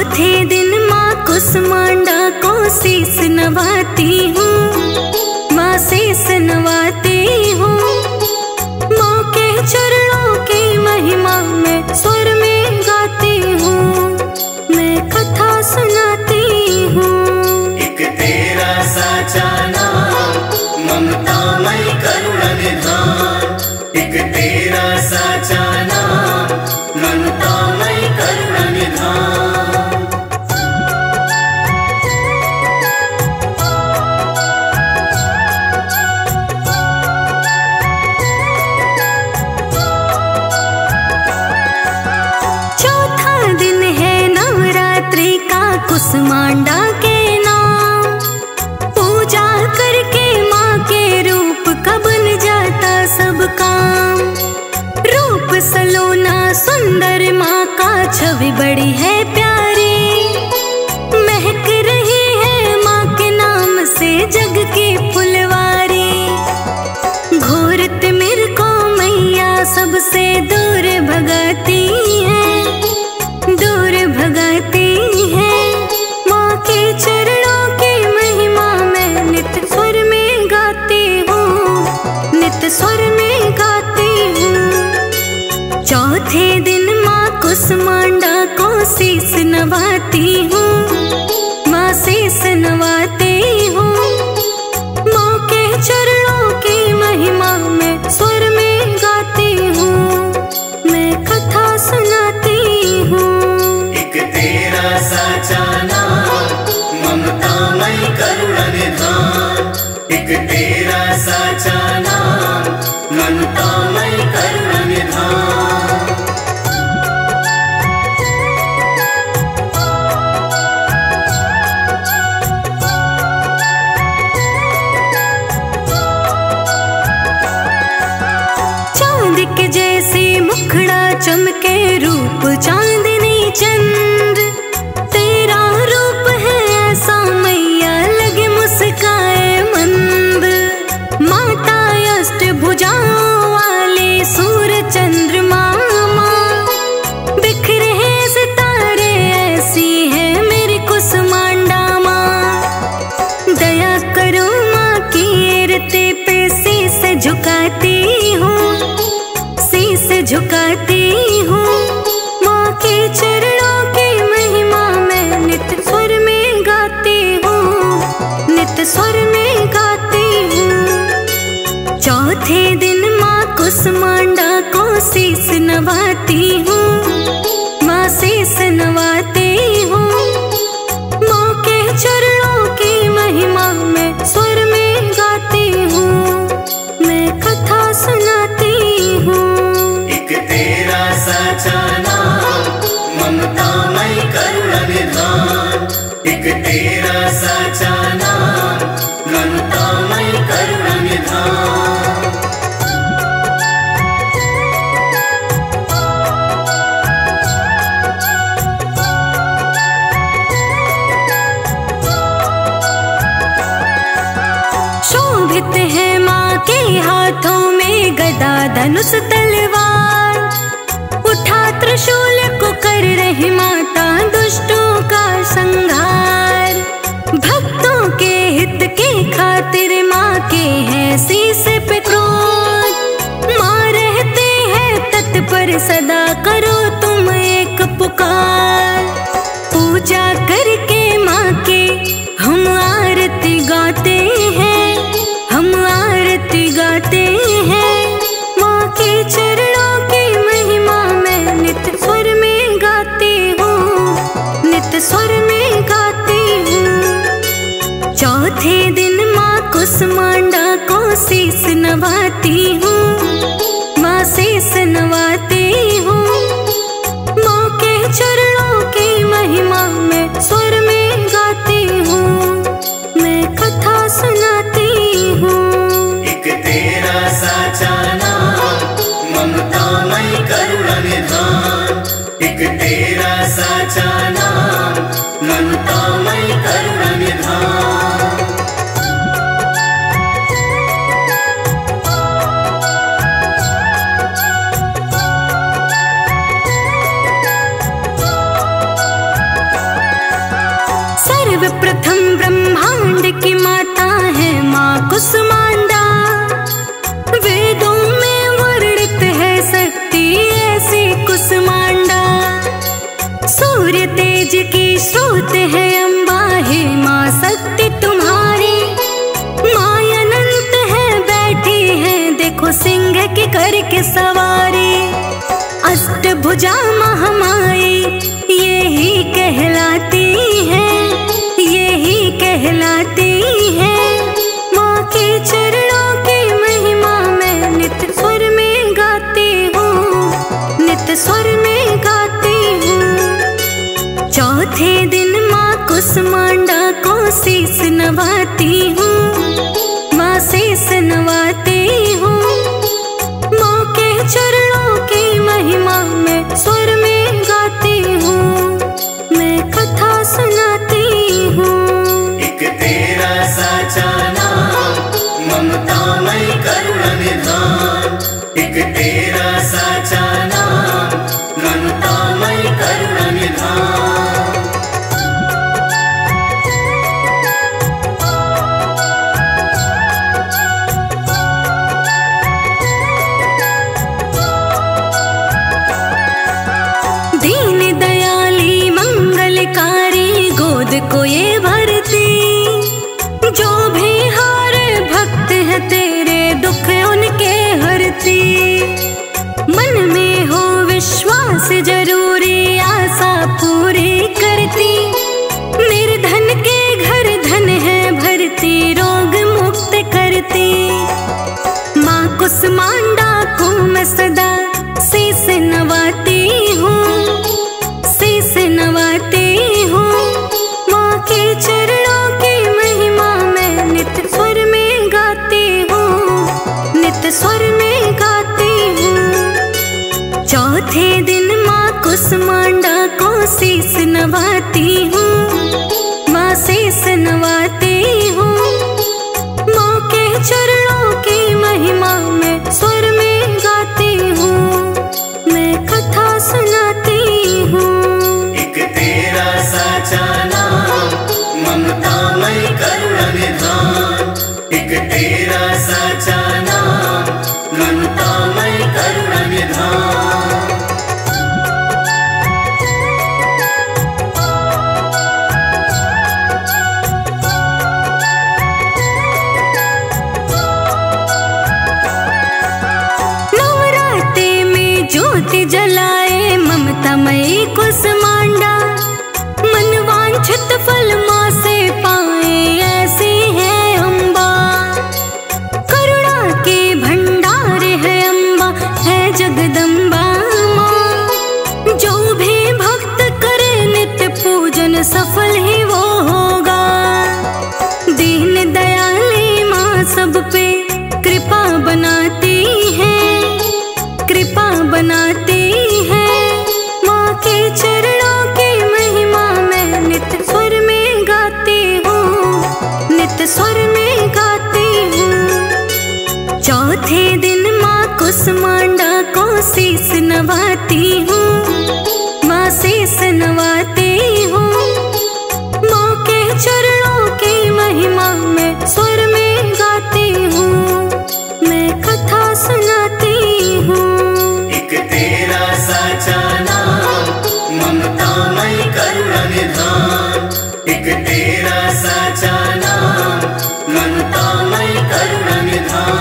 चौथे दिन माँ कुसमांडा को शीस नवाती हूँ, माँ शीस नवाती हूँ। माँ के चरणों की महिमा में स्वर में गाती हूँ, मैं कथा सुनाती हूँ। एक तेरा साचा नाम ममतामय करुणा निधान, एक तेरा साचा नाम ममतामय करुणा निधान। चौथा दिन है नवरात्रि का कुसमांडा के नाम, पूजा करके माँ के रूप का बन जाता सब काम। रूप सलोना सुंदर माँ का छवि बड़ी है प्यारी, महक रही है माँ के नाम से जग की फुलवारी। घोर तिमिर को मैया सबसे दूर भगाती है, दूर भगाती है। माँ के चरणों की महिमा मैं नित्य स्वर में गाती हूँ, नित्य स्वर में गाती हूँ। चौथे दिन माँ कुसमांडा को शीस नवाती हूँ, माँ शीस नवाती हूँ। माँ के चरणों की महिमा में स्वर में गाती हूँ, मैं कथा सुनाती हूँ। एक तेरा साचा नाम ममतामय करुणा निधान, एक तेरा साचा नाम ममतामय करुणा निधान। चांद के जैसे मुखड़ा चमके रूप चांदनी चंद्र, तेरा रूप है ऐसा मैया लगे मुस्काए मंद। माता अष्टभुजाओं वाले सूर्य चंद्रमा माँ, बिखरे हैं सितारे ऐसी है मेरी कुसमांडा माँ। दया करो माँ कीर्ति पे शीस झुकाती हूँ, शीस झुकाती हूँ। माँ के चरणों की महिमा मैं नित्य स्वर में गाती हूँ, नित्य स्वर में गाती हूँ। चौथे दिन माँ कुसमांडा को शीस नवाती हूँ, माँ शीस नवाती हूँ। माँ के चरणों की महिमा मैं स्वर में गाती हूँ, मैं कथा सुनाती हूँ। एक तेरा साचा नाम ममतामय करुणा निधान, एक तेरा साचा नाम ममतामय करुणा निधान। शोभित है माँ के हाथों में गदा धनुष तलवार, उठा त्रिशूल को कर रही माता दुष्टों का संहार। भक्तों के हित के खातिर माँ के है शीस पे क्रोध, माँ रहते हैं तत्पर सदा करो तुम एक पुकार। पूजा करके माँ के हम आरती गाते हैं, हम आरती गाते हैं। माँ के चरणों की महिमा मैं नित्य स्वर में गाती हूँ, नित्य स्वर में गाती हूँ। चौथे दिन माँ कुसमांडा को शीस नवाती हूँ, माँ शीस नवाती हूँ। माँ के चरणों की महिमा मैं स्वर में गाती हूँ, मैं कथा सुनाती हूँ। एक तेरा साचा नाम ममतामय करुणा निधान, एक तेरा साचा नाम ममतामय करुणा निधान। सूर्य तेज की स्रोत है अम्बा, हे माँ शक्ति तुम्हारी। माँ अनंत है बैठी है, देखो सिंह की करके सवारी। अष्टभुजा महामाई यही कहलाती है, यही कहलाती है। माँ के चरणों की महिमा मैं नित्य स्वर में गाती हूँ, नित्य स्वर में गाती हूँ। चौथे दिन माँ कुसमांडा को शीस नवाती हूँ, माँ शीस नवाती हूँ। माँ के चरणों की महिमा मैं स्वर में गाती हूँ, मैं कथा सुनाती हूँ। एक तेरा साचा नाम ममतामय करुणा निधान। एक तेरा साचा नाम ममतामय करुणा निधान। दीन दयाली मंगलकारी गोद को ये भरती। जो भी हार भक्त है तेरे दुख उनके हरती। मन में हो विश्वास जरूरी, आशा पूरी करती। निर्धन के घर धन है भरती, रोग मुक्त करती। माँ कुसमांडा को मैं सदा शीस नवाती हूँ, शीस नवाती हूँ। माँ के चरणों की महिमा मैं नित्य स्वर में गाती हूँ, नित्य स्वर में गाती हूँ। चौथे दिन माँ कुसमांडा को शीस नवाती हूँ, माँ शीस नवाती हूँ। माँ के चरणों की महिमा मैं स्वर में गाती हूँ, मैं कथा सुनाती हूँ। एक तेरा साचा नाम ममतामय करुणा निधान। एक तेरा साचा नाम ममतामय करुणा निधान। नवरात्रि में ज्योति जलाए ममतामयी कुसमांडा। मनवांछित फल माँ से पाए, ऐसी है अम्बा। करुणा के भंडार है अम्बा, है जगदम्बा माँ। जो भी भक्त करे नित्य पूजन सफल ही वो होगा। दीन दयाली माँ सब पे कृपा बनाती है, कृपा बनाती है। माँ के चरणों की महिमा मैं नित्य स्वर में गाती हूँ, नित्य स्वर में गाती हूँ। चौथे दिन माँ कुसमांडा को शीस नवाती हूँ, माँ शीस नवाती हूँ। माँ के चरणों की महिमा मैं स्वर में गाती हूँ, मैं कथा सुनाती हूँ। एक तेरा साचा नाम ममतामय करुणा निधान। एक तेरा साचा नाम ममतामय करुणा निधान।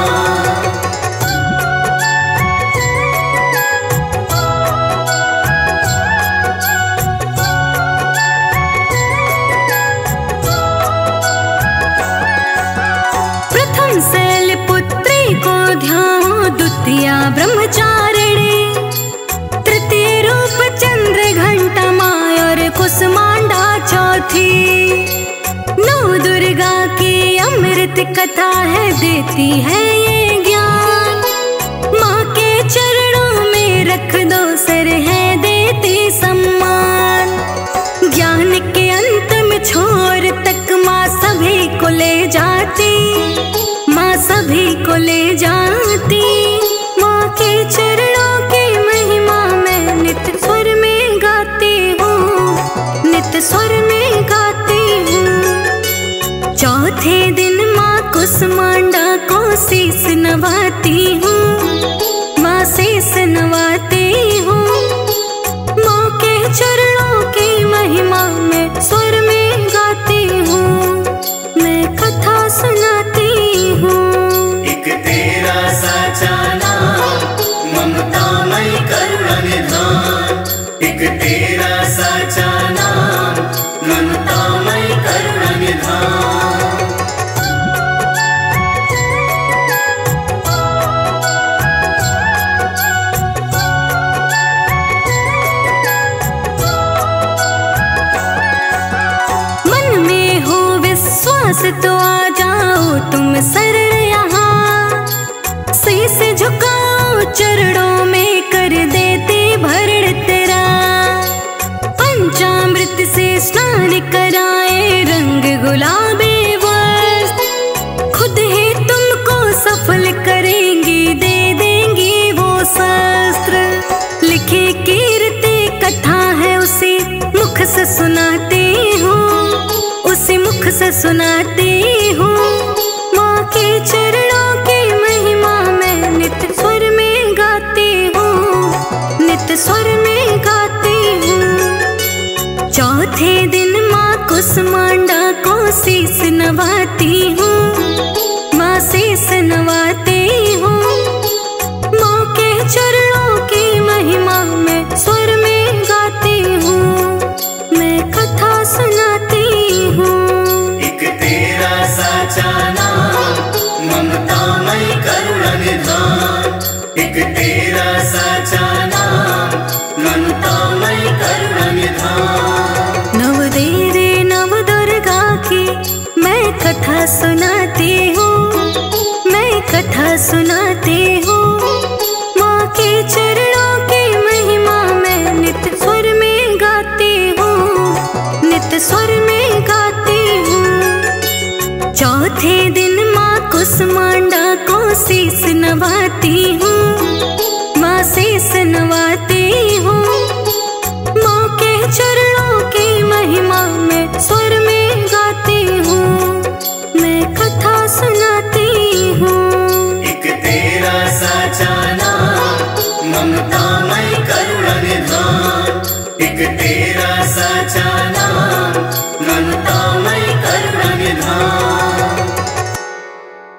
प्रथम शैलपुत्री को ध्याओ, द्वितीया ब्रह्मचारिणी। तृतीय रूप चंद्र घंटा माँ और कुसमांडा चौथी। नौ दुर्गा की अमृत कथा है, देती है ये ज्ञान। माँ के चरणों में रख दो सर, है देती सम्मान। ज्ञान के अंतिम छोर तक माँ सभी को ले जाती, माँ सभी को ले जाती। माँ के चरणों की महिमा मैं नित्य स्वर में गाती हूँ, नित्य स्वर में गाती हूँ। चौथे दिन माँ कुसमांडा को शीस नवाती हूँ, माँ शीस नवाती हूँ। माँ के चरणों की तेरा साचा नाम ममतामय करुणा निधान। मन में हो विश्वास तो आ जाओ तुम शरण यहाँ, शीश झुकाओ चरणों में कर देते भरण तेरा। पंचामृत से स्नान कराए रंग गुलाबी वस्त्र, खुद ही तुमको सफल करेंगी दे देंगी वो शस्त्र। लिखे कीर्ति कथा है उसी मुख से सुनाती हूँ, उसी मुख से सुनाती हूँ। माँ के चरणों की महिमा मैं नित्य स्वर में गाती हूँ, नित्य स्वर में गाती हूँ। चौथे दिन माँ कुसमांडा को शीस नवाती हूँ, माँ शीस नवाती हूँ। माँ के चरणों की महिमा मैं स्वर में गाती हूँ, मैं कथा सुनाती हूँ। एक तेरा साचा नाम ममतामय करुणा निधान। एक तेरा साचा नाम ममतामय करुणा निधान। नव देवी नव दुर्गा की मैं कथा सुनाती हूँ, मैं कथा सुनाती हूँ। माँ के चरणों की महिमा मैं नित्य स्वर में गाती हूँ, नित्य स्वर में गाती हूँ। चौथे दिन माँ कुसमांडा को शीस नवाती हूँ, माँ शीस नवाती